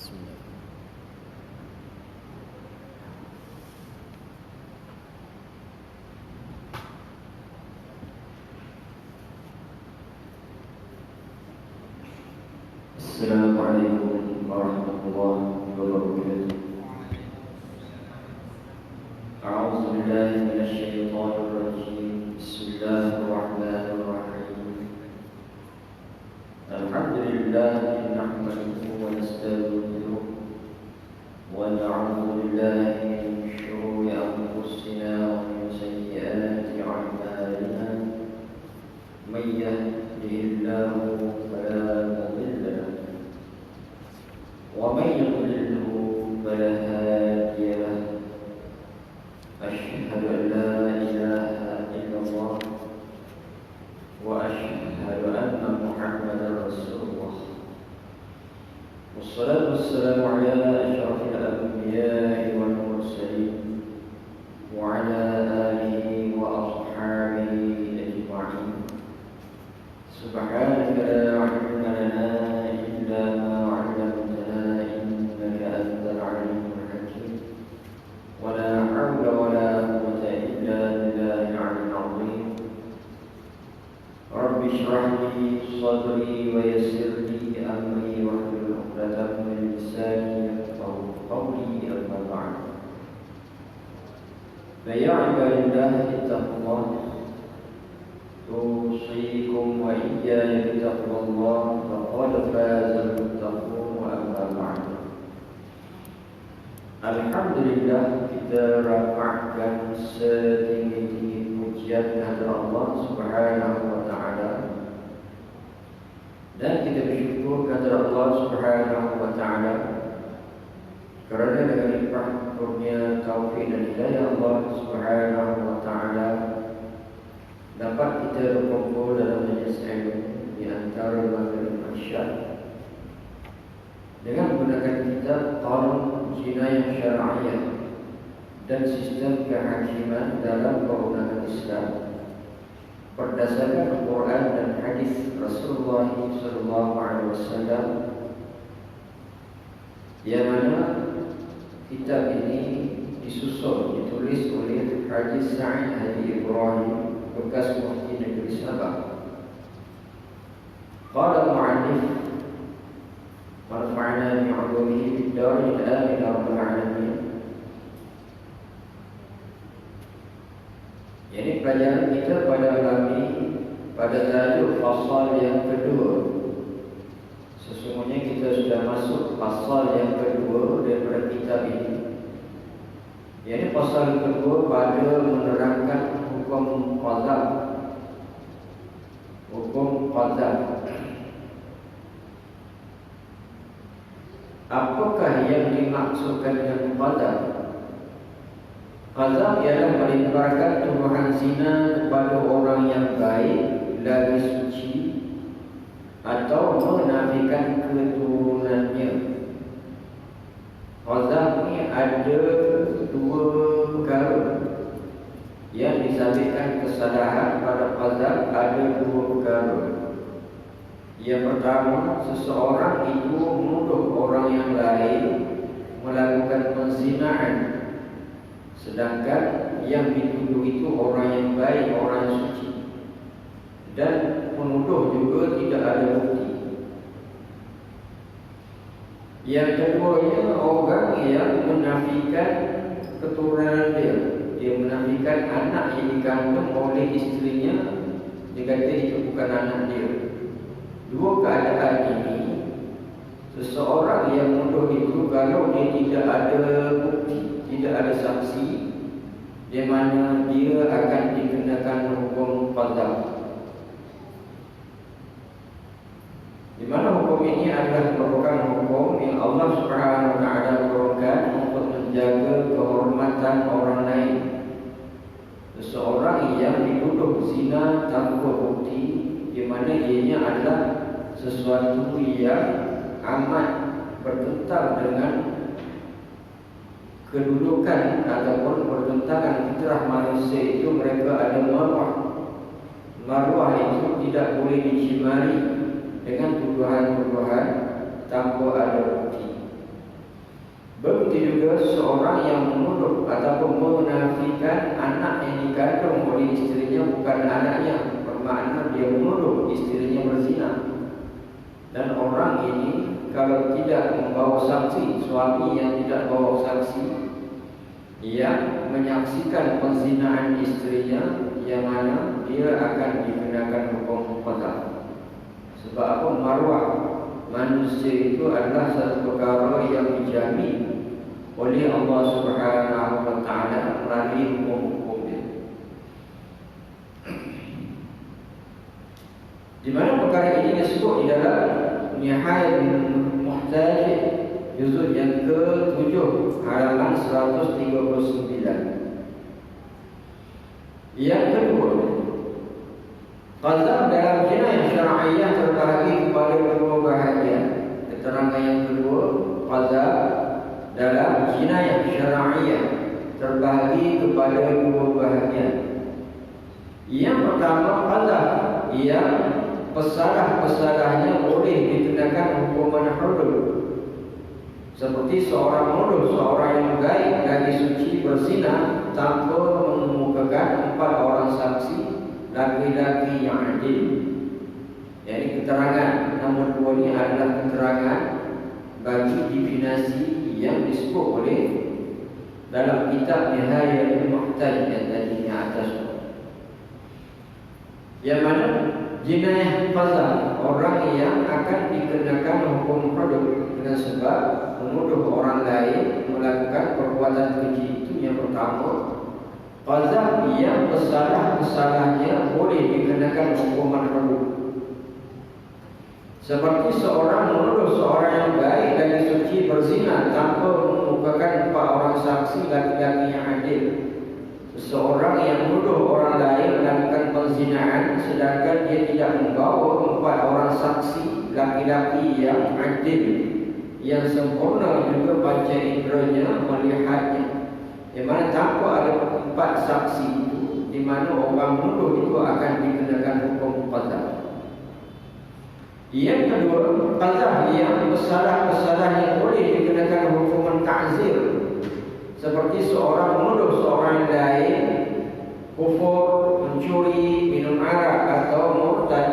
Bismillah. Assalamualaikum warahmatullahi wabarakatuh. A'udzu billahi minasyaitonir rajim. Bismillahirrahmanirrahim. Alhamdulillah nahmaduhu wa nasta'inuhu wa na'udzu billahi min shururi anfusina wa min sayyiati a'malina. May yahdihillahu fala mudilla lahu wa may yudlilhu fala hadiya lahu. Asyhadu an la ilaha illallah wa asyhadu anna Muhammadar Rasulullah. Wassalatu wassalamu ala asyrafil anbiya'i wal mursalin wa ala alihi wa ashabihi ajma'in. Subhanaka la ilma lana illa ma 'allamtana innaka antal 'alimul hakim. Wa la hawla wa la quwwata illa billahil 'aliyyil 'azim. Rabbi shrah li sadri wa yassir li amri wahlul 'uqdatam min lisani yafqahu qawli. Amma ba'd. Fa ya 'ibadillahi ittaqullah. أوصيكم وإياي بتقوى الله فقد فاز المتقون. وأما بعد. Alhamdulillah, kita rafa'kan setinggi-tinggi pujian kepada Allah Subhanahu wa ta'ala, dan kita bersyukur kepada Allah Subhanahu wa ta'ala kerana dengan limpah kurnia taufik dan hidayah Allah Subhanahu wa ta'ala dapat kita berkumpul dalam majlis ilmu di antara maghrib isya dengan menggunakan kitab Qanun Jinayah Syar'iyyah dan sistem kehakiman dalam perundangan Islam berdasarkan Al-Quran dan hadis Rasulullah SAW, yang mana kitab ini ditulis oleh Haji Sa'id Hadi Ibrahim, bekas mufti negeri Sabah. Qala al-mu'allif warfa'na bi'ulumihi bid-daril amin rabbil alamin. Jadi pelajaran kita pada malam ini pada tajuk pasal yang kedua. Sesungguhnya kita sudah masuk pasal yang kedua daripada kitab ini. Jadi pasal kedua pada menerangkan hukum qada. Hukum qada. Apakah yang dimaksudkan dengan qada? Qada ialah melimpahkan tuduhan zina kepada orang yang baik, lagi suci, atau menafikan keturunannya. Qada ini ada dua perkara yang disabitkan kesalahan pada qada. Ada dua perkara. Yang pertama, seseorang itu menuduh orang yang lain melakukan penzinahan, sedangkan yang dituduh itu orang yang baik, orang yang suci, dan penuduh juga tidak ada bukti. Yang keduanya, orang yang menafikan keturunan dia. Dia menafikan anak yang dikandung oleh istrinya, dia kata itu bukan anak dia. Dua keadaan ini, seseorang yang menuduh itu kalau dia tidak ada bukti, tidak ada saksi, di mana dia akan dikenakan hukum qada. Di mana hukum ini adalah merupakan hukum yang Allah Subhanahu wa ta'ala turunkan untuk menjaga kehormatan orang lain. Seseorang yang dituduh zina tanpa bukti, di mana ianya adalah sesuatu yang amat bertentangan dengan kedudukan ataupun bertentangan fitrah manusia itu. Mereka ada maruah. Maruah itu tidak boleh dicemari dengan tuduhan-tuduhan tanpa ada bukti. begitu juga seorang yang menuduh ataupun menafikan anak yang dikandung oleh istrinya bukan anaknya, bermakna dia menuduh istrinya berzina. Dan orang ini kalau tidak membawa saksi, suami yang tidak bawa saksi, ia menyaksikan penzinaan istrinya, yang mana dia akan dikenakan hukum qatl. Sebab apa? Marwah manusia itu adalah satu perkara yang dijamin oleh Allah Subhanahu wa taala melalui hukum-hukumnya. Di mana perkara ini disebut di dalam Nihayatul Muhtaj juzuk yang ke-7 halaman 139. Yang kedua, qazaf dalam jinayah syar'iyyah terbahagi kepada dua bahagian. Keterangan yang kedua, qazaf dalam jinayah syar'iyyah terbahagi kepada dua bahagian. Yang pertama, qazaf yang pesalah-pesalahnya boleh dikenakan hukuman hudud. Seperti seorang menuduh seorang yang gaib dari suci berzina tanpa mengemukakan 4 orang saksi laki-laki yang adil. Jadi keterangan nombor 2 ini adalah keterangan bagi definisi yang disebut oleh dalam kitab Nihayatul Muhtaj yang tadi atas. Yang mana jinayah qazaf, orang yang akan dikenakan hukum hudud dengan sebab menuduh orang lain melakukan perbuatan keji itu. Yang pertama, qazaf yang pesalah-pesalahnya boleh dikenakan hukuman hudud. Seperti seorang menuduh seorang yang baik dari suci berzina tanpa mengemukakan 4 orang saksi laki-laki yang adil. Seseorang yang menuduh orang lain melakukan penzinaan sedangkan dia tidak membawa 4 orang saksi laki-laki yang adil, yang sempurna juga panca inderanya melihatnya, di mana tanpa ada 4 saksi itu, di mana orang menuduh itu akan dikenakan hukum qazaf. Yang kedua, qazaf yang pesalah-pesalah yang boleh dikenakan hukuman ta'zir. Seperti seorang menuduh seorang lain kufur, mencuri, minum arak atau murtad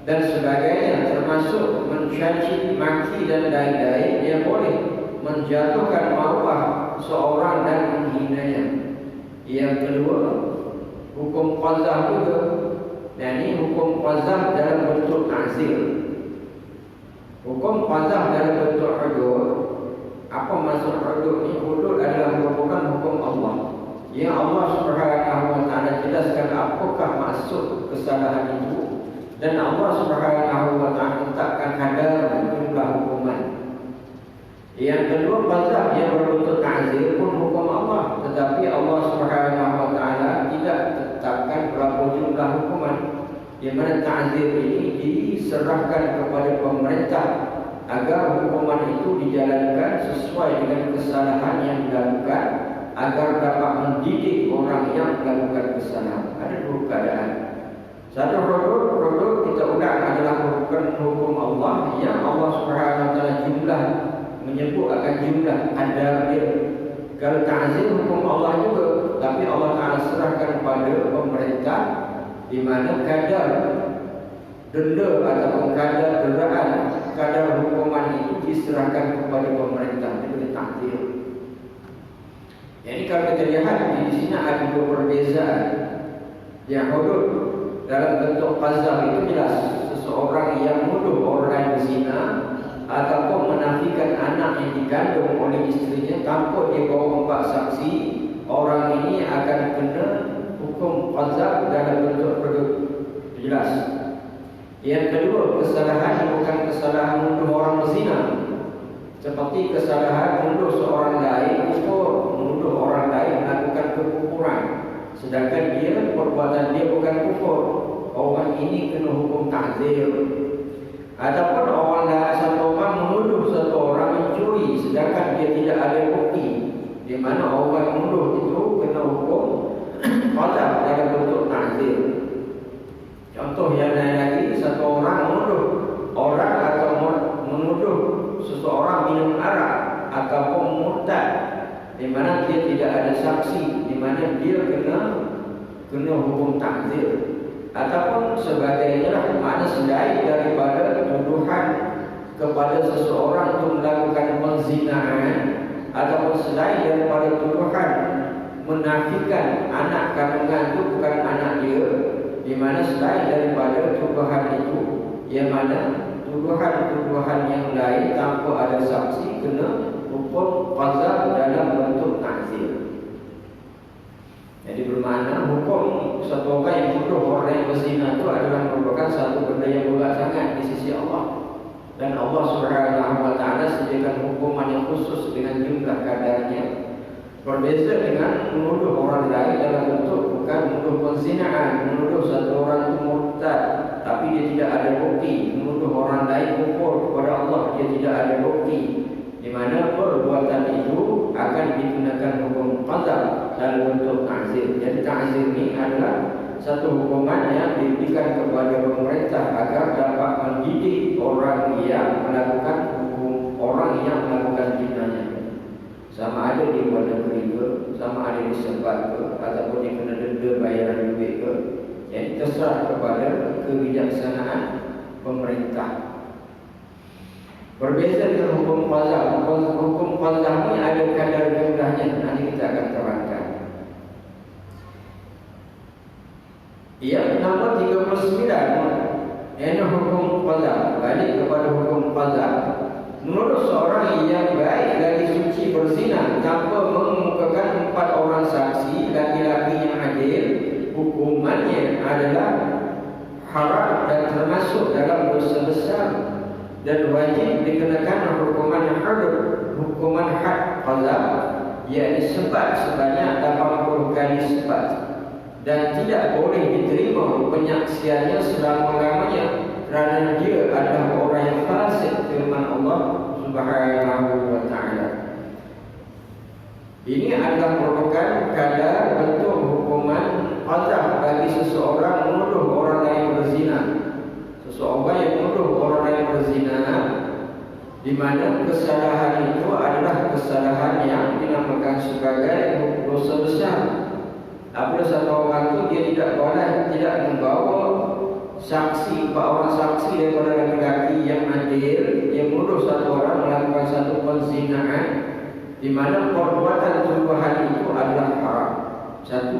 dan sebagainya, termasuk mencaci maki dan lain-lain, dia boleh menjatuhkan marwah seorang dan menghinanya. Yang kedua, hukum qazaf juga. Dan ini hukum qazaf dalam bentuk ta'zir. Hukum qazaf dalam bentuk hudud. Apa maksud hudud ni? Hudud adalah merupakan hukum Allah yang Allah Subhanahu wa taala jelaskan apakah maksud kesalahan itu, dan Allah Subhanahu wa taala letakkan kadar jumlah hukuman. Yang kedua, qazaf yang berbentuk ta'zir pun hukum Allah, tetapi Allah Subhanahu wa taala tidak tetapkan berapa jumlah hukuman. Di mana ta'zir ini diserahkan kepada pemerintah agar hukuman itu dijalankan sesuai dengan kesalahan yang dilakukan, agar dapat mendidik orang yang melakukan kesalahan. Ada dua keadaan. Satu, hudud kita ulang adalah merupakan hukum Allah yang Allah Subhanahu wa taala jumlah, menyebut akan jumlah ada dia. Kalau ta'zir hukum Allah juga, tapi Allah taala serahkan kepada pemerintah, di mana kadar denda ataupun kadar deraan, kadar hukuman itu diserahkan kepada pemerintah. Itu ta'zir. Jadi kalau kita lihat di sini ada dua perbezaan. Yang hudud dalam bentuk qazaf itu jelas seseorang yang menuduh orang lain berzina ataupun menafikan anak yang dikandung oleh istrinya tanpa dia bawa 4 saksi, orang ini akan kena hukum qazaf dalam bentuk hudud. Jelas. Yang kedua, kesalahan bukan kesalahan menuduh orang berzina, seperti kesalahan menuduh seorang lain atau menuduh orang lain melakukan kekufuran, sedangkan dia perbuatan dia bukan kufur. Orang ini kena hukum ta'zir. Ataupun orang lain, satu orang menuduh satu orang mencuri sedangkan dia tidak ada bukti, di mana orang menuduh itu kena hukum qazaf dalam bentuk ta'zir. Contoh yang lain lagi, satu orang menuduh orang atau menuduh seseorang minum arak ataupun saksi di mana dia kena hukum takzir, ataupun sebagainya lah, makna selain daripada tuduhan kepada seseorang untuk melakukan penzinahan, ataupun selain daripada tuduhan menafikan anak kandungan itu bukan anak dia, di mana selain daripada tuduhan itu, yang mana tuduhan-tuduhan yang lain tanpa ada saksi kena hukum qazaf dalam bentuk takzir. Jadi bermakna hukum satu orang yang tuduh orang yang berzina itu adalah merupakan satu benda yang berat sangat di sisi Allah. Dan Allah Subhanahu wa taala sediakan hukuman yang khusus dengan jumlah kadarnya. Berbeza dengan menuduh orang lain dalam bentuk bukan menuduh penzinaan, menuduh satu orang itu murtad tapi dia tidak ada bukti, menuduh orang lain kufur kepada Allah dia tidak ada bukti, di mana perbuatan itu akan digunakan hukum qazaf dalam bentuk ta'zir. Jadi ta'zir ini adalah satu hukuman yang diberikan kepada pemerintah agar dapat mendidik orang yang melakukan hukum, orang yang melakukan zinanya, sama ada di luar negeri ke, sama ada di sebat ke, ataupun dia kena denda bayaran duit ke. Jadi terserah kepada kebijaksanaan pemerintah. Berbeza dengan hukum qazaf. Hukum qazaf ini ada kadar jumlahnya, nanti kita akan terangkan. Yang nomor 39, yaitu hukum qazaf. Balik kepada hukum qazaf. Menurut seorang yang baik lagi suci berzina tanpa mengemukakan 4 orang saksi laki-laki yang adil, hukumannya adalah haram dan termasuk dalam dosa besar dan wajib dikenakan hukuman hadd, hukuman had qazaf, yakni sebat sebanyak 80 kali sebat, dan tidak boleh diterima penyaksiannya selama-lamanya kerana dia adalah orang yang fasik firman Allah Subhanahu wa taala. Ini adalah merupakan kadar bentuk hukuman qazaf bagi seseorang menuduh orang lain berzina. Seseorang yang menuduh orang lain berzina, di mana kesalahan itu adalah kesalahan yang dinamakan sebagai dosa besar. Apabila satu orang itu dia tidak membawa saksi, 4 orang saksi daripada laki-laki yang adil, dia menuduh satu orang melakukan satu penzinahan, di mana perbuatan tuduhan itu adalah haram, satu,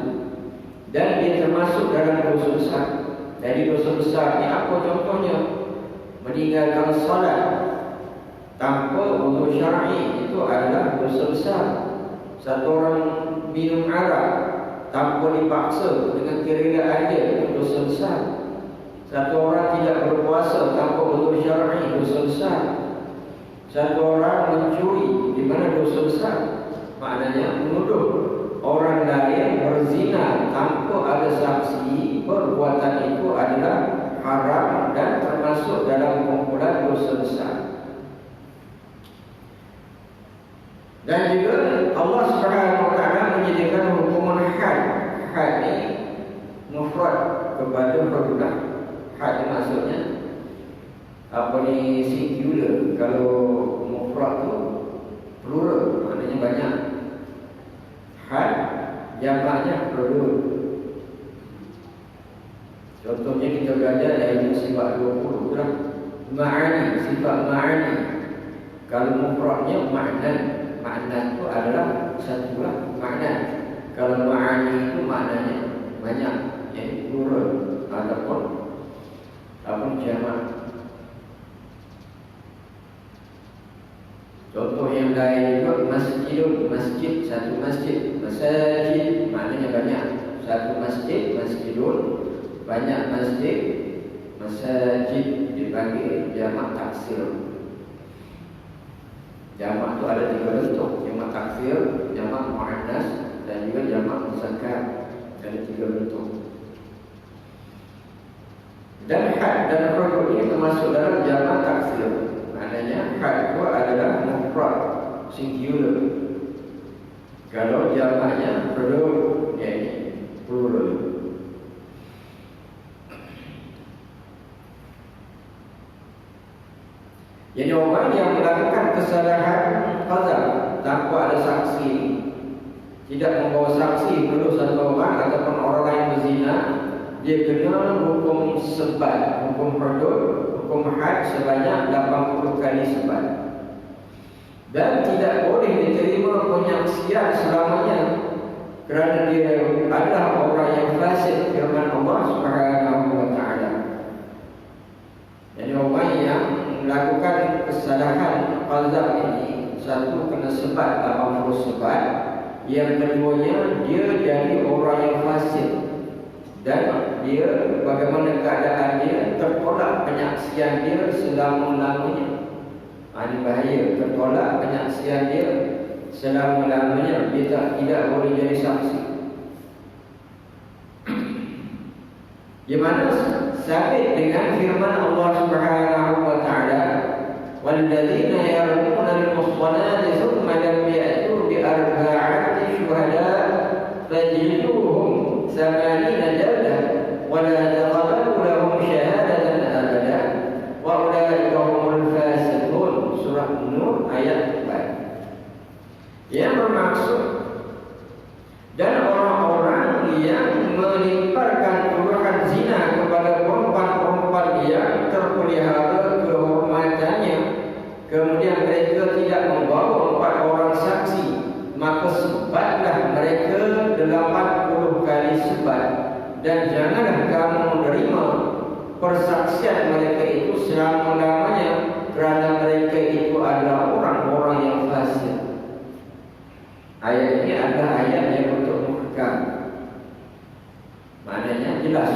dan dia termasuk dalam dosa besar. Jadi dosa besar ni apa contohnya? Meninggalkan salat tanpa uzur syar'i itu adalah dosa besar. Satu orang minum arak tanpa dipaksa dengan kerelaan dia itu dosa besar. Satu orang tidak berpuasa tanpa uzur syar'i, dosa besar. Satu orang mencuri, di mana dosa besar. Maknanya menuduh orang lain berzina tanpa ada saksi, perbuatan itu adalah haram dan termasuk dalam kumpulan dosa besar. Dan juga Allah Subhanahu wa taala menyediakan hukuman had. Had ini mufrad kepada hudud. Had maksudnya apa ni, singular. Kalau mufrad tu plural, maknanya banyak. Had jamaknya hudud. Contohnya kita belajar dari sifat 20 lah. Ma'ani, sifat ma'ani. Kalau mufradnya ma'nan, ma'nan itu adalah satu lah, ma'nan. Kalau ma'ani itu maknanya banyak, yaitu plural ataupun jamak. Contoh yang lain juga masjidun, masjid, satu masjid. Masjid maknanya banyak, satu masjid, masjidun, banyak masjid. Masjid dipanggil jamak taksir. Jamak itu ada 3 bentuk, jamak taksir, jamak muannas, dan juga jamak muzakkar. Ada 3 bentuk. Dan had dan hudud ini termasuk dalam jamak taksir. Maknanya had itu adalah mufrad, singular. Kalau jamaknya hudud, yakni plural. Jadi orang yang melakukan kesalahan qazaf tanpa ada saksi, tidak membawa saksi menuduh satu orang ataupun orang lain berzina, dia kena hukum sebat, hukum hudud, hukum had sebanyak 80 kali sebat. Dan tidak boleh diterima penyaksian selamanya kerana dia adalah orang yang fasik, firman Allah Subhanahu wa taala. Jadi orang yang melakukan kesalahan qazaf ini, satu kena sebat 80 sebat, yang keduanya dia jadi orang yang fasik dan dia bagaimana keadaan dia, tertolak penyaksian dia selama-lamanya. Ini bahaya, tertolak penyaksian dia selama-lamanya, dia tidak boleh jadi saksi. Di mana sabit dengan firman Allah Subhanahu wa taala, "Walladzina yarmuna al-muhsanati thumma lam ya'tu bi arba'ati syuhada fajliduhum 80 jaldah wa la taqbalu lahum syahadatan abada wa ulaika humul fasiqun." Surah Nur ayat 4. Yang bermaksud dan orang-orang yang melimparkan tuduhan zina kepada perempuan-perempuan yang terpelihara kehormatannya, kemudian mereka tidak membawa 4 orang saksi, maka sebatlah mereka 80 kali sebat, dan janganlah kamu menerima persaksian mereka itu selama-lamanya, kerana mereka itu adalah orang-orang yang fasik. Ayat ini adalah ayat yang untuk muhkam. Maknanya jelas,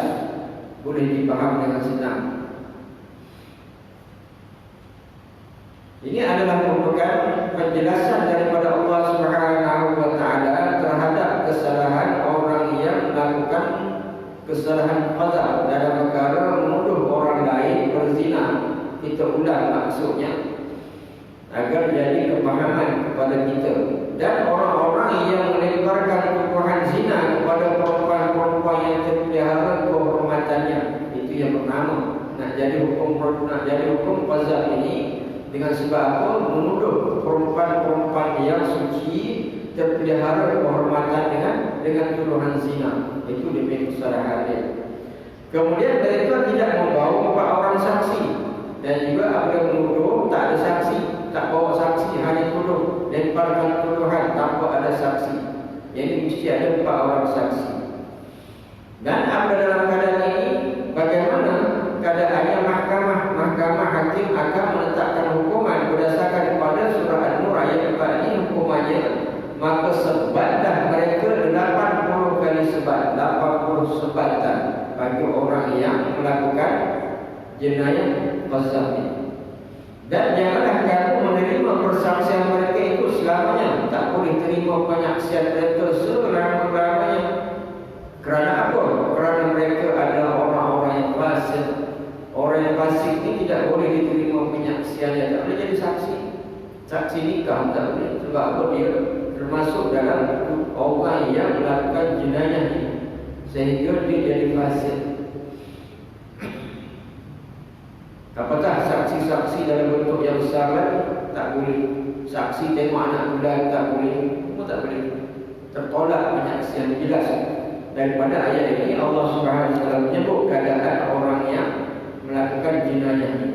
boleh dipaham dengan senang. Ini adalah merupakan penjelasan daripada Allah Subhanahu wa taala terhadap kesalahan orang yang melakukan kesalahan qazaf dalam perkara menuduh orang lain berzina. Kita ulang maksudnya agar jadi kepahaman kepada kita. Dan orang-orang yang melemparkan tuduhan zina kepada perempuan-perempuan yang terpelihara kehormatannya, itu yang pertama. Nak jadi hukum qazaf ini dengan sebab apa? Menuduh perempuan-perempuan yang suci terpelihara kehormatan dengan tuduhan zina. Itu lebih kesalahan dia. Kemudian mereka tidak membawa 4 orang saksi, dan juga apabila menuduh tak ada saksi, tak bawa saksi, hanya tuduh, lemparkan tuduhan tanpa ada saksi. Jadi mesti ada 4 orang saksi. Dan apabila dalam keadaan ini, bagaimana keadaannya mahkamah hakim akan menetapkan hukuman berdasarkan pada surah An-Nur ayat 4 ini, hukumannya maka sebatlah mereka 80 kali sebat, 80 sebatan bagi orang yang melakukan jenayah qazaf ini. Dan janganlah kamu menerima persaksian mereka itu selamanya, tak boleh terima penyaksian mereka selama-lamanya. Kerana apa? Kerana mereka adalah orang-orang yang fasik. Orang yang fasik ini tidak boleh diterima penyaksiannya, tak boleh jadi saksi. Saksi nikah tak boleh, sebab apa? Dia termasuk dalam orang yang melakukan jenayah ini, sehingga dia jadi fasik. Apatah saksi-saksi dalam bentuk yang besar lagi, tak boleh. Saksi tengok anak bulan tak boleh, semua tak boleh. Tertolak penyaksian jelas. Daripada ayat ini Allah Subhanahu wa taala menyebut keadaan orang yang melakukan jenayah ini.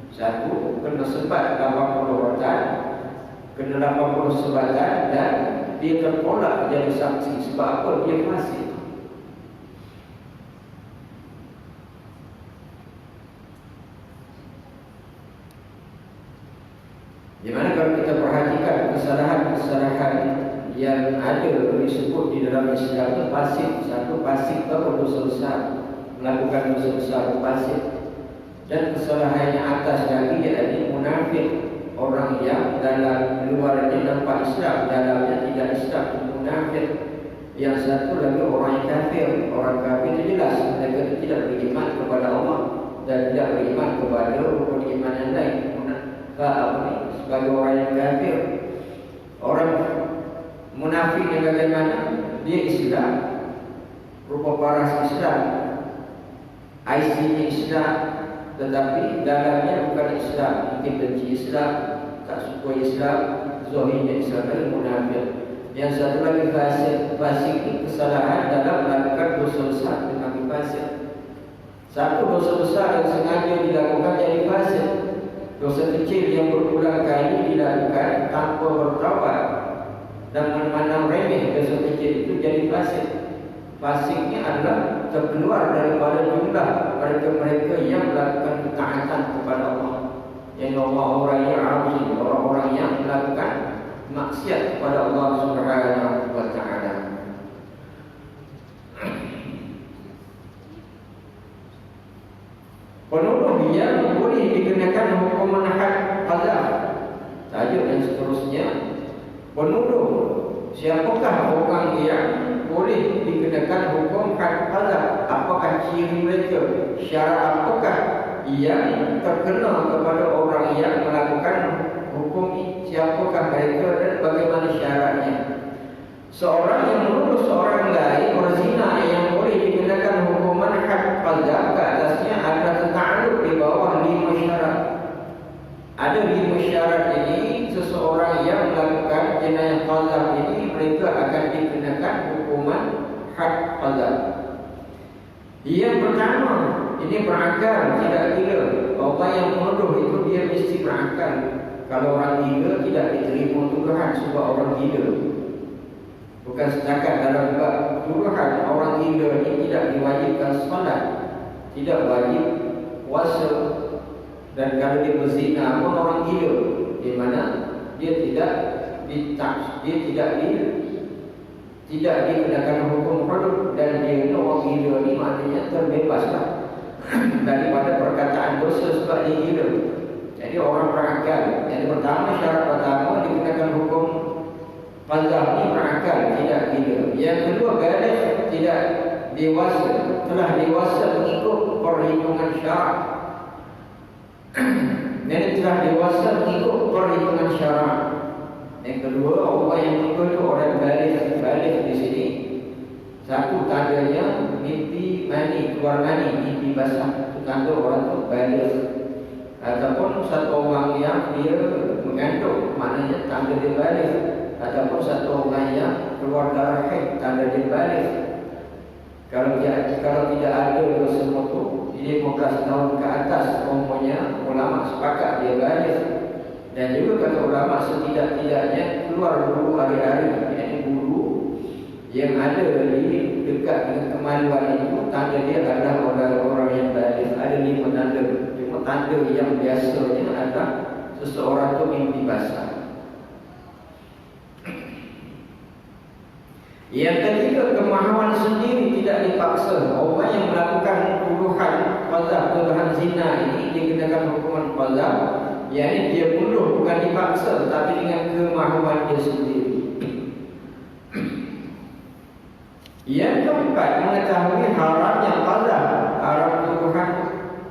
Satu, kena sebat 80 rotan, kena 80 sebatan, dan dia tertolak jadi saksi. Sebab apa? Dia fasik. Di mana kalau kita perhatikan kesalahan-kesalahan yang ada disebut di dalam Islam itu fasik. Satu, fasik itu dosa besar, melakukan dosa besar fasik. Dan kesalahan yang atas lagi yakni munafik, orang yang dalam luarnya nampak Islam, dalamnya tidak Islam, itu munafik. Yang satu lagi orang yang kafir. Orang kafir itu jelas mereka tidak beriman kepada Allah dan tidak beriman kepada rukun iman yang lain. Sebagai orang yang kafir, orang munafik yang bagaimana? Dia Islam, rupa paras Islam, IC-nya Islam, tetapi dalamnya bukan Islam. Mungkin benci Islam, tak suka Islam, zahirnya Islam, dan munafik. Yang satu lagi fasik. Fasik ini kesalahan dalam melakukan dosa besar dengan fasik. Satu dosa besar yang sengaja dilakukan jadi fasik. Dosa kecil yang berulang kali dilakukan tanpa bertaubat dan memandang remeh dosa kecil itu jadi fasik. Fasiknya adalah terkeluar daripada jumlah mereka-mereka yang melakukan ketaatan kepada Allah. Yang orang-orang yang arti, orang-orang yang melakukan maksiat kepada Allah Subhanahu wa taala. Penuduh yang boleh dikenakan hukuman had qadzaf. Tajuk yang seterusnya, penuduh siapakah orang yang boleh dikenakan hukum had qadzaf? Apakah ciri mereka? Syarat apakah yang terkena kepada orang yang melakukan hukum ini? Siapakah mereka dan bagaimana syaratnya? Seorang yang menuduh seorang lain berzina yang boleh dikenakan hukuman had qadzaf ke atasnya adalah tertakluk di bawah 5 syarat. Ada 5 syarat ini, seseorang yang melakukan jenayah qadzaf ini mereka akan dikenakan hukuman had qadzaf. Yang pertama, ini berakal, tidak gila. Orang yang menuduh itu dia mesti berakal. Kalau orang gila tidak diterima tuduhan sebab orang gila. Bukan setakat dalam bab tuduhan, orang gila ini tidak diwajibkan salat, tidak wajib puasa, dan kalau dia berzina pun orang gila, di mana dia tidak dikenakan hukum hudud, dan dia itu orang gila ni maknanya terbebaslah daripada perkataan dosa sebab dia gila. Jadi orang berakal. Yang pertama, syarat pertama dikenakan hukum qadzaf ni berakal, tidak gila. Yang kedua, baligh, tidak dewasa, telah dewasa mengikut perhitungan syarak. Jadi telah dewasa mengikut perhitungan syarak. Yang kedua, orang yang menuduh itu orang baligh. Baligh di sini satu tandanya mimpi mani, keluar mani, mimpi basah, itu tanda orang itu baligh. Ataupun satu orang yang dia mengandung, maknanya tanda dia baligh. Ataupun satu orang yang keluar darah haid, tanda dia baligh. Kalau tidak ada semua itu, 15 tahun ke atas umurnya, ulama sepakat dia baligh. Dan juga kata ulama, setidak-tidaknya keluar bulu hari-hari, yakni bulu yang ada di dekat dengan kemaluan itu, tanda dia adalah orang yang baligh. Ada 5 tanda. Cuma tanda yang biasanya adalah seseorang itu mimpi basah. Yang ketiga, kemahuan sendiri tidak dipaksa. Orang yang melakukan tuduhan qadzaf, tuduhan zina ini dikenakan hukuman qadzaf, yakni dia tuduh bukan dipaksa, tapi dengan kemahuan dia sendiri. Yang keempat, mengetahui haramnya qadzaf, haram tuduhan.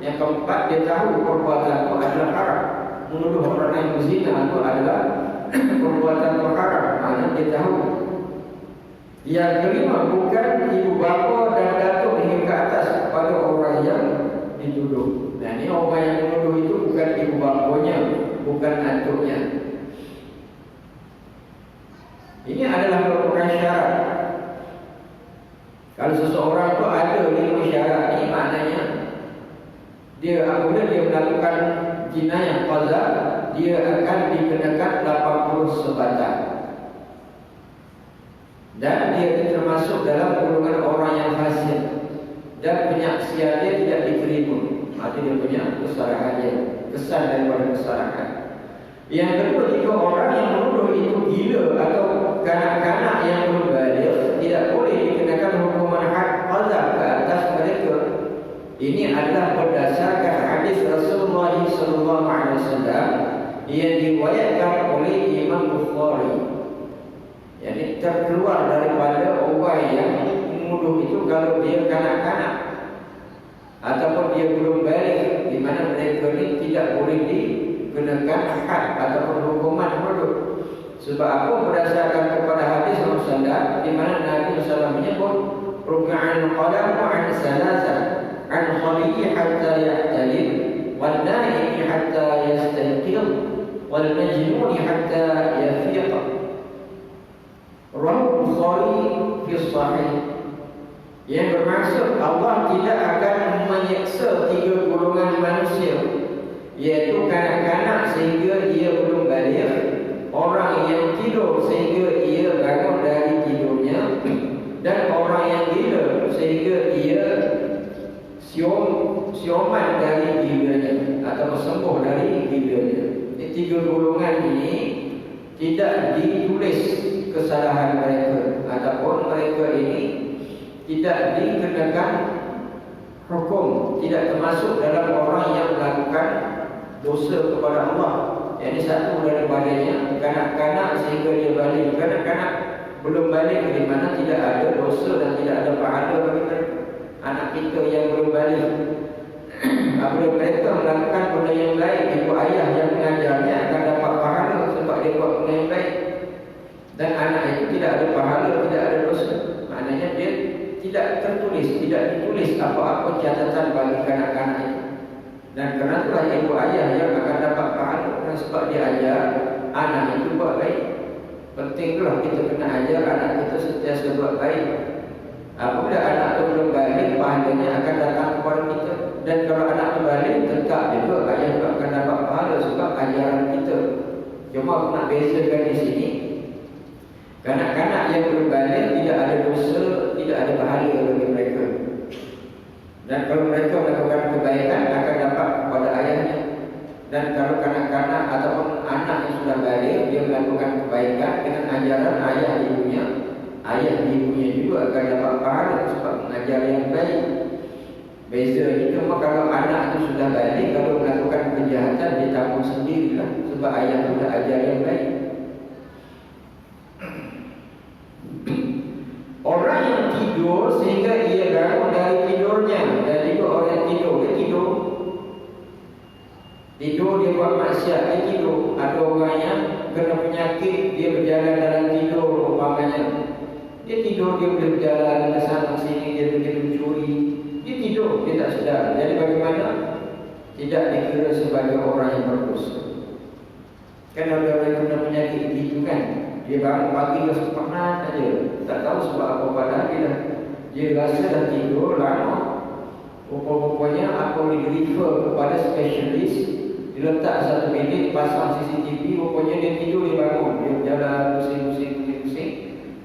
Yang keempat, dia tahu perbuatan itu adalah haram. Menuduh orang yang berzina itu adalah perbuatan haram, maknanya dia tahu. Yang kelima, bukan ibu bapa dan datuk hingga ke atas kepada orang yang dituduh. Dan ini orang yang menuduh itu bukan ibu bapanya, bukan datuknya. Ini adalah merupakan syarat. Kalau seseorang itu ada 5 syarat ini, maknanya dia apabila dia melakukan jenayah qadzaf, dia akan dikenakan 80 sebatang. Dan dia termasuk dalam golongan orang yang fasik, dan penyaksian dia tidak diterima. Artinya dia punya kesalahan dia, kesan daripada kesalahan. Yang kedua, jika orang yang menuduh itu gila atau kanak-kanak yang belum baligh, tidak boleh dikenakan hukuman had qadzaf ke atas mereka. Ini adalah berdasarkan hadis Rasulullah SAW yang diriwayatkan oleh Imam Bukhari. Jadi terkeluar daripada orang yang menuduh itu kalau dia kanak-kanak ataupun dia belum baligh, di mana mereka ini tidak boleh dikenakan had ataupun hukuman hudud. Sebab apa? Berdasarkan kepada hadis Rasulullah, di mana Nabi SAW menyebut rufi'al qalam an salasa, an khaliyyi hatta yahtalim, wal naimi hatta yastayqidh, wal majnuni hatta yafiq. Bukhari fi Sahih, yang bermaksud Allah tidak akan menyeksa 3 golongan manusia, iaitu kanak-kanak sehingga ia belum balik, orang yang tidur sehingga ia bangun dari tidurnya, dan orang yang gila sehingga ia sioman dari gilanya atau sembuh dari gilanya. Ini 3 golongan ini tidak ditulis kesalahan mereka, ataupun mereka ini tidak dikenakan hukum, tidak termasuk dalam orang yang melakukan dosa kepada Allah. Yang ini satu daripadanya, kanak-kanak sehingga dia balik. Kanak-kanak belum balik, di mana tidak ada dosa dan tidak ada pahala bagi mereka. Anak kita yang belum balik, apabila mereka melakukan benda yang baik, ibu ayah yang mengajarnya akan dapat pahala sebab dia buat benda yang baik. Dan anak itu tidak ada pahala, tidak ada dosa. Maknanya dia tidak tertulis, tidak ditulis apa-apa catatan bagi kanak-kanak itu. Dan kerana itulah ibu ayah yang akan dapat pahala, sebab dia ajar anak itu buat baik. Penting itulah kita kena ajar anak kita sentiasa buat baik. Apabila anak itu belum balik, pahalanya akan datang kepada kita. Dan kalau anak itu balik, tetap juga ayah itu akan dapat pahala sebab ajaran kita. Cuma aku nak bezakan di sini, kanak-kanak yang belum balik tidak ada dosa, tidak ada pahala bagi mereka. Dan kalau mereka melakukan kebaikan akan dapat kepada ayahnya. Dan kalau kanak-kanak ataupun anak yang sudah balik, dia melakukan kebaikan dengan ajaran ayah ibunya, ayah ibunya juga akan dapat pahala sebab mengajar yang baik. Beza ini cuma kalau anak itu sudah balik, kalau melakukan kejahatan dia tanggung sendirilah sebab ayah sudah ajar yang baik. Orang yang tidur sehingga ia bangun dari tidurnya, dan juga orang yang tidur, dia tidur dia buat maksiat, dia tidur. Ada orang yang kena penyakit, dia berjalan dalam tidur umpamanya. Dia tidur, dia boleh berjalan ke sana sini, dia boleh mencuri. Dia tidur, dia tak sedar. Jadi bagaimana? Tidak dikira sebagai orang yang berdosa. Kan ada orang yang kena penyakit begitu kan, dia bangun pagi rasa penat saja, tak tahu sebab apa, padahal dia rasa dah tidur lama. Rupa-rupanya apa boleh refer kepada spesialis, dia letak 1 minit, pasang CCTV, rupanya dia tidur, dia bangun, dia berjalan pusing.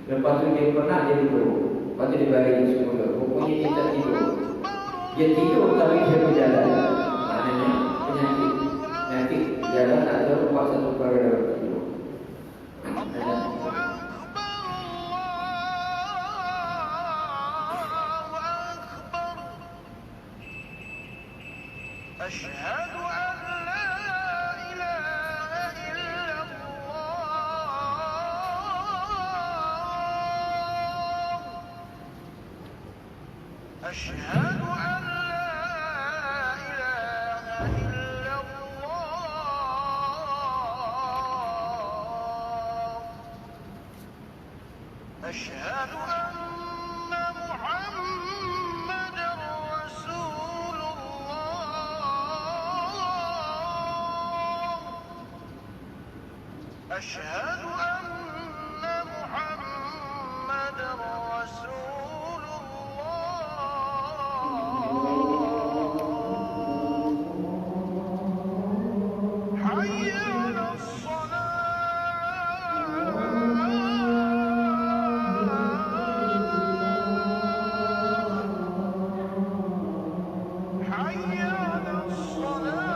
Lepas tu dia penat, dia duduk, lepas tu dia balik semula. Rupanya dia tak tidur, dia tidur tapi dia berjalan. Maknanya penyakit jalan atau buat satu perkara tidur. أشهد أن لا إله إلا الله أشهد أن لا إله إلا الله أشهد أن محمدا رسول الله أشهد أن محمدا رسول الله حي على الصلاة حي على الصلاة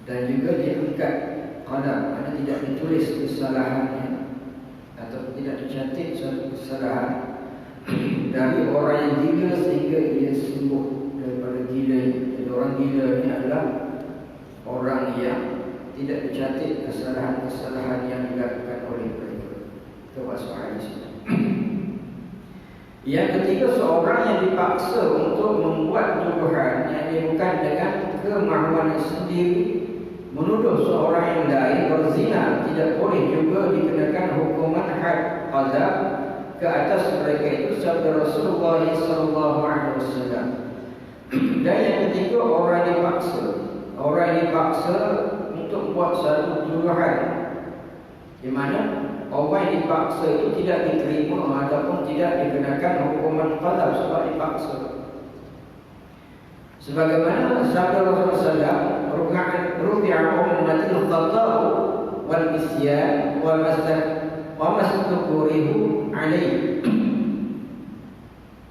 dan juga diangkat qalam, mana tidak ditulis kesalahannya atau tidak dicatat suatu kesalahan dari orang yang gila sehingga ia sembuh daripada gila. Jadi orang gila ini adalah orang yang tidak dicatat kesalahan-kesalahan yang dilakukan oleh mereka. Itu masalah di sini. Yang ketiga, seorang yang dipaksa untuk membuat tuduhan yang bukan dengan kemahuan sendiri, menuduh seorang yang lain berzina, tidak boleh juga dikenakan hukuman had qadzaf ke atas mereka. Itu sabda Rasulullah sallallahu alaihi wasallam. Dan yang ketiga, orang yang dipaksa untuk buat satu tuduhan di mana orang yang dipaksa itu tidak diterima ataupun tidak dikenakan hukuman qadzaf sebab dipaksa. Sebagaimana sabda Rasulullah SAW, rufi'a ummatil khata' wal isyan wa mastukurihu alaih.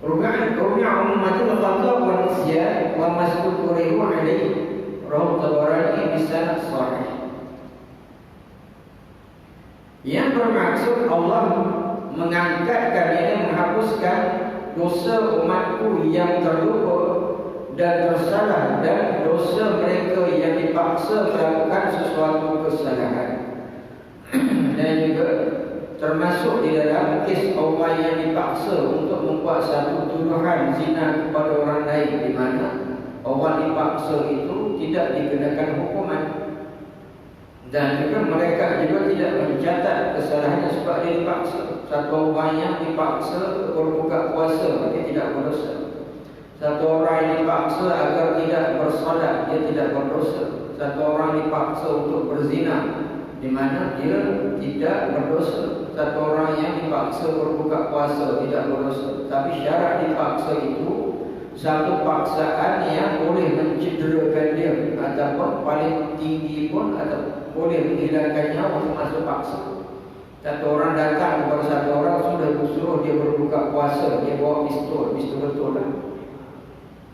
Rufi'a ummatil khata' wal isyan wa mastukurihu alaih. Rawahu Tabarani bi sanad sahih. Yang bermaksud Allah mengangkatkan, ini menghapuskan dosa umatku yang terlupa dan tersalah dan dosa mereka yang dipaksa melakukan sesuatu kesalahan. Dan juga termasuk di dalam kes orang yang dipaksa untuk membuat satu tuduhan zina kepada orang lain, di mana orang dipaksa itu tidak dikenakan hukuman. Dan juga mereka juga tidak mencatat kesalahannya sebab dia dipaksa. Satu orang yang dipaksa berbuka puasa, dia tidak berdosa. Satu orang yang dipaksa agar tidak bersolat, dia tidak berdosa. Satu orang dipaksa untuk berzina, di mana dia tidak berdosa. Satu orang yang dipaksa berbuka puasa, tidak berdosa. Tapi syarat dipaksa itu satu paksaan yang boleh mencederakan dia, ataupun paling tinggi pun atau boleh menghilangkan nyawa termasuk paksa. Satu orang datang kepada satu orang, suruh dia berbuka puasa, dia bawa pistol betul lah.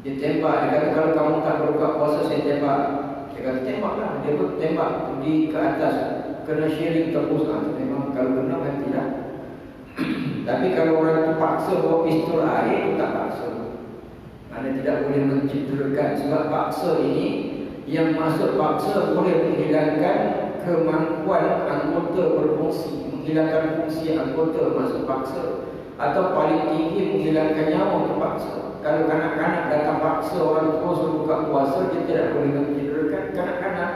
Dia tembak, dia kata kalau kamu tak berbuka puasa saya tembak. Dia kata tembaklah, dia pun tembak di ke atas, kena syiring tebus. Memang kalau benar kan tidak. Tapi kalau orang itu paksa bawa pistol air, itu tak paksa. Anda tidak boleh mencederakan. Sebab paksa ini, yang masuk paksa boleh menghilangkan kemampuan anggota berfungsi, menghilangkan fungsi anggota masuk paksa, atau paling tinggi menghilangkan nyawa terpaksa. Kalau kanak-kanak datang paksa orang tua suruh buka puasa, dia tidak boleh mencederakan kanak-kanak.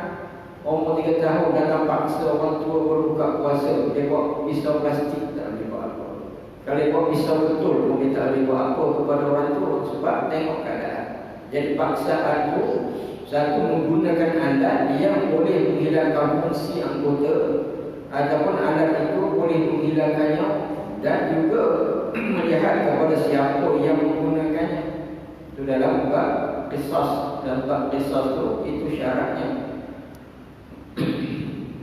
Umur 3 tahun datang paksa orang tua berbuka puasa, dia bawa pisau plastik, tak boleh buat apa. Kalau dia bawa pisau betul pun dia tak boleh buat apa kepada orang tua, sebab tengok keadaan. Jadi paksaan itu satu menggunakan alat yang boleh menghilangkan fungsi anggota, ataupun alat itu boleh menghilangkannya, dan juga melihat kepada siapa yang menggunakannya. Itu dalam bab qisas. Dalam bab qisas itu syaratnya.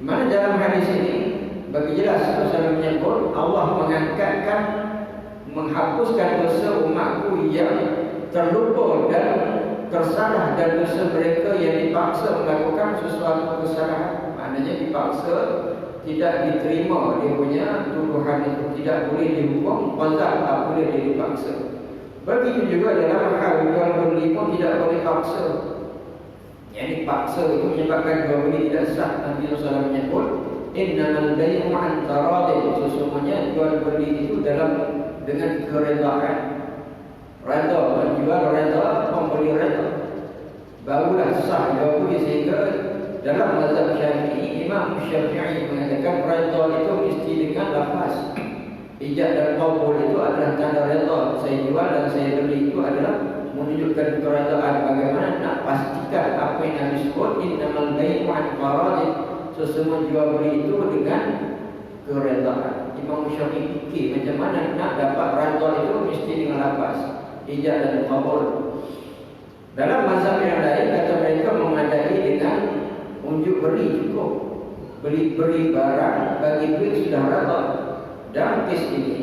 Mana dalam hadis ini bagi jelas Rasulullah menyebut Allah mengangkatkan, menghapuskan dosa umatku yang terlupa dan tersalah, dan dosa mereka yang dipaksa melakukan sesuatu kesalahan. Maknanya dipaksa, tidak diterima dia punya tuduhan itu, tidak boleh dihukum qadzaf, tak boleh dia dipaksa. Begitu juga dalam hal jual beli pun tidak boleh paksa. Yang dipaksa itu menyebabkan jual beli tidak sah. Nabi SAW menyebut innamal bay'u 'an taradin, sesungguhnya jual beli itu dengan keredaan. Reda, menjual reda, pembeli reda, barulah sah jual beli. Sehingga dalam mazhab Syafi'i, Imam Syafi'i mengatakan reda itu mesti dengan lafaz ijab dan qabul, itu adalah tanda reda. Saya jual dan saya beli itu adalah menunjukkan keredaan. Bagaimana nak pastikan apa yang Nabi sebut innamal bay'u 'an taradin, sesungguhnya jual beli itu dengan keredaan. Imam Syafi'i fikir macam mana nak dapat reda itu mesti dengan lafaz ijab dan qabul. Dalam mazhab yang lain, kata mereka memadai dengan unjuk beri cukup. Beli barang bagi duit sudah reda. Dalam kes ini,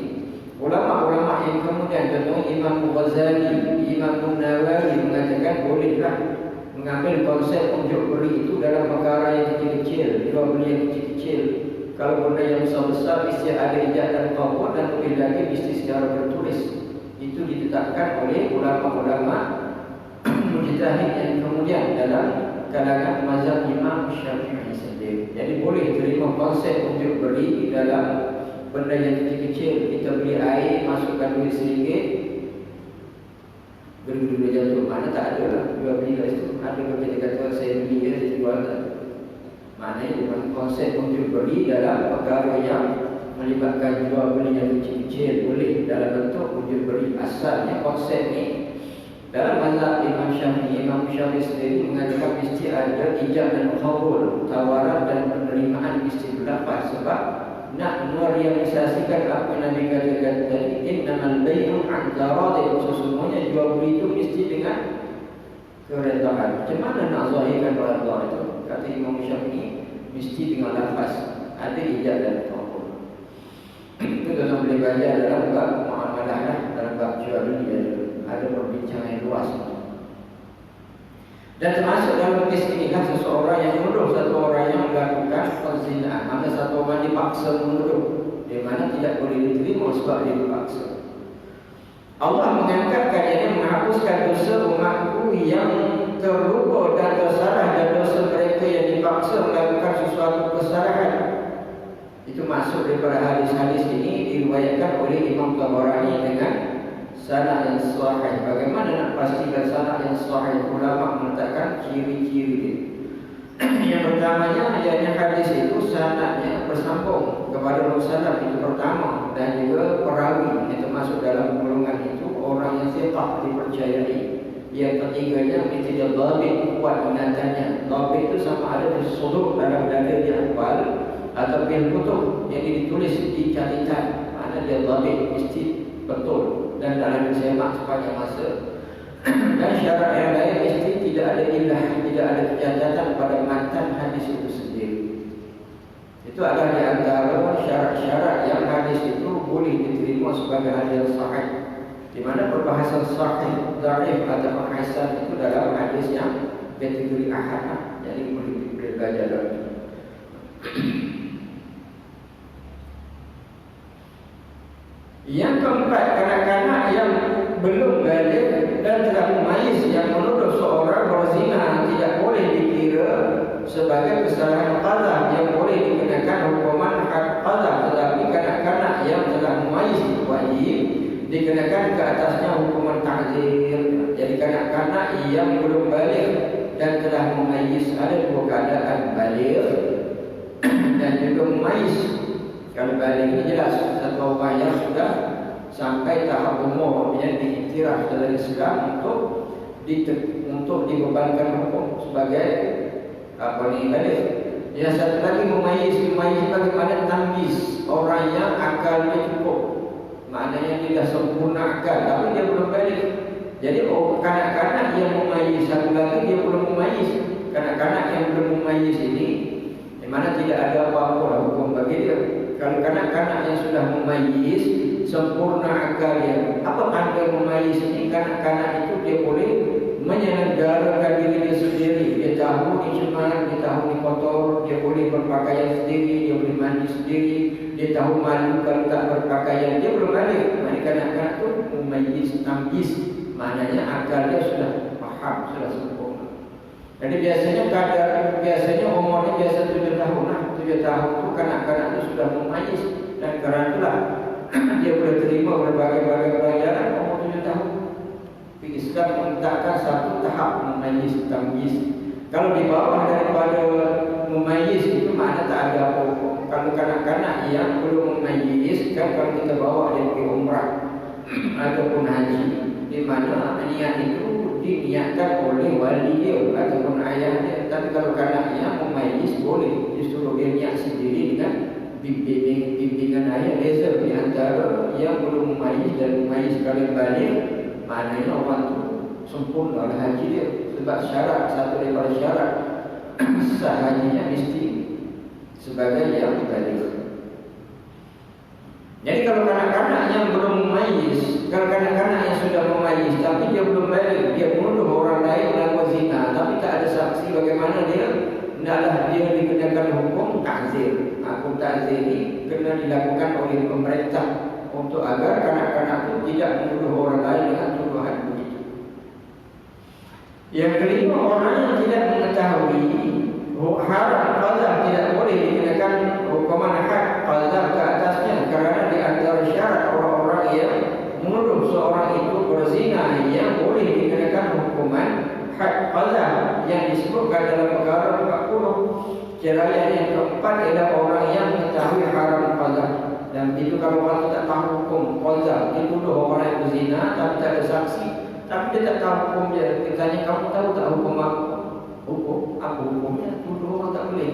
ulama-ulama yang kemudian, contohnya Imam Ghazali, Imam Nawawi mengatakan bolehlah mengambil konsep unjuk beri itu dalam perkara yang kecil-kecil, jual beli yang kecil-kecil. Kalau benda yang besar-besar mesti ada ijazah dan qabul, dan lebih lagi mesti secara tertulis. Itu ditetapkan oleh ulama-ulama mujtahid yang kemudian dalam kalangan mazhab Imam Syafi'i sendiri. Jadi boleh terima konsep unjuk beri di dalam benda yang kecil-kecil. Kita beli air, masukkan duit RM1, beri-beri jatuh, mana tak ada lah. Jual beli kat situ. Ada kita kata saya beli dia, saya jual tak. Maknanya dengan konsep unjuk beri dalam perkara yang melibatkan jual beli yang kecil-kecil boleh dalam bentuk unjuk beri. Asalnya konsep ni dalam mazhab Imam Syafi'i sendiri mengatakan mesti ada ijab dan qabul, tawaran dan penerimaan mesti berlafaz, sebab nak merealisasikan apa yang Nabi katakan tadi, innamal bai'u 'an taradin, sesungguhnya jual beli itu mesti dengan keredaan. Macam mana nak zahirkan redha itu? Kata Imam Syafi'i mesti dengan lafaz, ada ijab dan qabul. Itu kita boleh belajar dalam bab muamalah lah, dalam bab jual beli ada perbincangan yang luas. Dan termasuk dalam kes inilah seseorang yang menuduh satu orang yang melakukan perzinaan, mana satu orang dipaksa menuduh, di mana tidak boleh diterima sebab dia dipaksa. Allah mengangkat kajiannya, menghapuskan dosa umatku yang terlupa dan tersalah, dan dosa mereka yang dipaksa melakukan sesuatu kesalahan. Itu masuk daripada hadis-hadis ini diriwayatkan oleh Imam Tabarani dengan sanad yang sahih. Bagaimana nak pastikan sanad yang sahih? Ulama meletakkan ciri-ciri dia. Yang pertamanya, adanya hadis itu sanadnya bersambung kepada Rasulullah, itu pertama, dan juga perawi yang termasuk dalam golongan itu orang yang thiqah, dipercayai. Yang ketiganya, mesti dia dhabit, kuat ingatannya. Dhabit itu sama ada di sudur, dalam dada dia hafal, atau bil kutub yang ditulis di catatan. Mana dia dhabit, mesti betul dan dalam disemak sepanjang masa. Dan syarat yang lain mesti tidak ada ilah, tidak ada kejahatan pada matan hadis itu sendiri. Itu adalah di antara syarat-syarat yang hadis itu boleh diterima sebagai hadis sahih. Di mana perbahasan sahih, dhaif atau hasan itu dalam hadis yang kategori ahad. Jadi boleh belajar dalam itu. Yang keempat, kanak-kanak yang belum balik dan telah memayis yang menuduh seorang berzina tidak boleh dikira sebagai kesalahan qadha yang boleh dikenakan hukuman had qadha, tetapi kanak-kanak yang telah memayis wajib dikenakan ke atasnya hukuman ta'zir. Jadi kanak-kanak yang belum balik dan telah memayis, ada dua keadaan, balik dan juga memayis. Kalau balik ini jelas satu orang yang sudah sampai tahap umur yang diiktiraf dalam Islam untuk dibebankan hukum sebagai balik. Yang satu lagi memayis bagaimana tamyiz, orang yang akalnya cukup, maknanya dia dah sempurna akal tapi dia belum balik. Jadi kanak-kanak yang memayis, satu lagi dia belum memayis. Kanak-kanak yang belum memayis ini di mana tidak ada apa-apa hukum bagi dia. Kalau kanak-kanak yang sudah memayis, sempurna akalnya, apa tanda memayis ini? Kanak-kanak itu dia boleh menyelenggarakan diri dia sendiri. Dia tahu ni cemar, dia tahu ni kotor, dia boleh berpakaian sendiri, dia boleh mandi sendiri, dia tahu malu kalau tak berpakaian. Dia belum balik. Maknanya kanak-kanak itu memayis, tamyiz, maknanya akalnya sudah faham, sudah sempurna. Jadi biasanya umurnya biasa 7 tahun lah. 7 tahun itu kanak-kanak itu sudah memayis, dan kerana itulah dia boleh terima berbagai-bagai pelajaran umur 7 tahun. Islam menetapkan satu tahap memayis, tamyiz. Kalau di bawah daripada memayis itu makna tak ada apa-apa. Kalau kanak-kanak yang belum memayis, kan kalau kita bawa dia pergi umrah ataupun haji, di mana niat itu diniatkan oleh wali dia ataupun ayah dia. Tapi kalau kanaknya memayis, boleh disuruh dia niat sendiri dengan bimbingan ayah. Beza di antara yang belum memayis dan memayis sekali balik, maknanya orang itu sempurna oleh haji dia. Sebab syarat, satu daripada syarat sah hajinya mesti sebagai yang balik. Jadi kalau kanak-kanak yang belum memayis, kalau kanak-kanak yang sudah memayis tapi dia belum balik, dia menuduh orang lain melakukan zina, tapi tak ada saksi, bagaimana dia? Hendaklah dia dikenakan hukum ta'zir. Hukum ta'zir ini kena dilakukan oleh pemerintah untuk agar kanak-kanak itu tidak menuduh orang lain dengan tuduhan begitu. Yang kelima, orang yang tidak mengetahui haram qazaf tidak boleh dikenakan hukuman had qazaf ke atasnya, kerana di antara syarat orang-orang yang menuduh seorang itu berzina yang boleh dikenakan hukuman had qazaf yang disebutkan dalam perkara 40. Ceraian yang keempat ialah orang yang mengetahui haram qazaf. Dan itu kalau orang tak tahu hukum qazaf, dia tuduh orang yang berzina tapi tak ada saksi, tapi dia tak tahu hukum dia. Dia tanya, kamu tahu tak hukum apa? Hukum apa hukumnya? Tuduh orang tak boleh.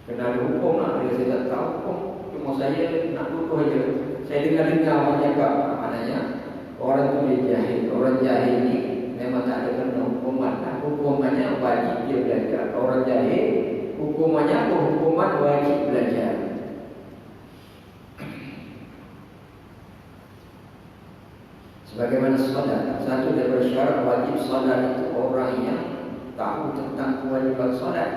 Kena ada hukum lah. Dia saya tak tahu hukum, cuma saya nak tuduh aja. Saya dengar-dengar orang cakap, maknanya orang tu dia jahil. Orang jahil ni memang tak ada kena hukuman. Hukumannya wajib dia belajar. Orang jahil hukumannya hukuman wajib belajar. Sebagaimana solat, satu daripada syarat wajib solat itu orang yang tahu tentang kewajiban solat.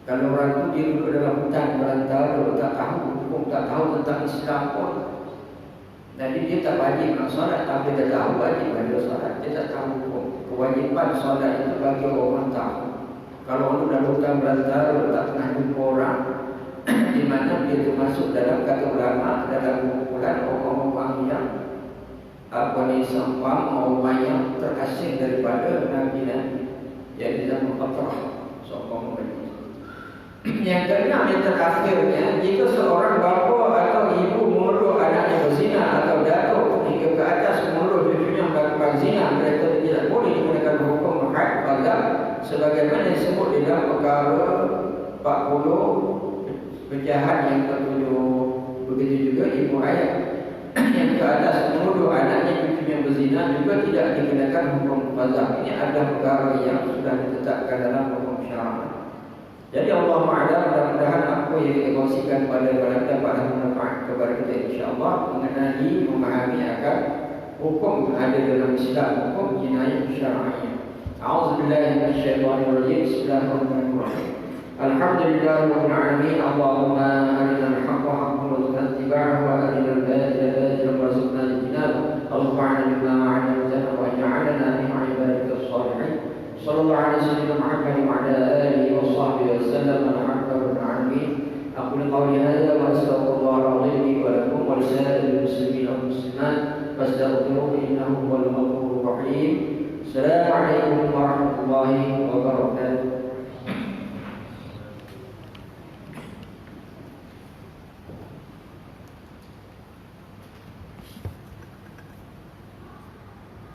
Kalau orang itu dia duduk dalam hutan berantara, tak tahu hukum, tak tahu tentang Islam pun, jadi dia tak wajib nak solat, tapi dia tahu wajib ada solat. Dia tak tahu hukum. Kewajiban solat itu bagi orang tahu. Kalau orang dalam hutan berantara tak pernah jumpa orang, di mana dia termasuk dalam kata ulama, dalam kumpulan orang-orang yang sampang orang yang terasing daripada Nabi-Nabi, jadi dalam fatrah sokong Nabi. Yang keenam, yang terakhirnya, jika seorang bapa atau ibu menuduh anaknya berzina atau datuk hingga ke atas menuduh cucunya melakukan zina, mereka tidak boleh digunakan hukum had qazaf sebagaimana disebut di dalam perkara 40 penjahat yang ketujuh. Begitu juga ibu ayah yang ke atas menuduh anaknya cucunya berzina juga tidak dikenakan hukum qazaf. Ini adalah perkara yang sudah ditetapkan dalam hukum syara'. Jadi Allah Ta'ala, mudah-mudahan apa yang kita kongsikan pada kita dapat bermanfaat kepada kita, insya-Allah, mengenai memahami akan hukum ada dalam Islam, hukum jinayah syar'iyyah. A'udzubillahi minasyaitonir rajim. Bismillahirrahmanirrahim. Alhamdulillahirabbil alamin. Allahumma arinal haqqa haqqan warzuqna ittiba'ahu wa arinal batila batilan warzuqna ijtinabah. Allahumma bima 'allamtana wa ja'alna min 'ibadikas shalihin. Sallallahu alaihi wasallam Muhammad wa ala alihi wa sahbihi wasallam. Alhamdulillahirabbil alamin. Aqulu qawli hadza wa astaghfirullah li wa lakum wa lisa'iril muslimin wal muslimat fastaghfiruhu innahu huwal ghafurur rahim. Assalamu alaikum warahmatullahi wabarakatuh.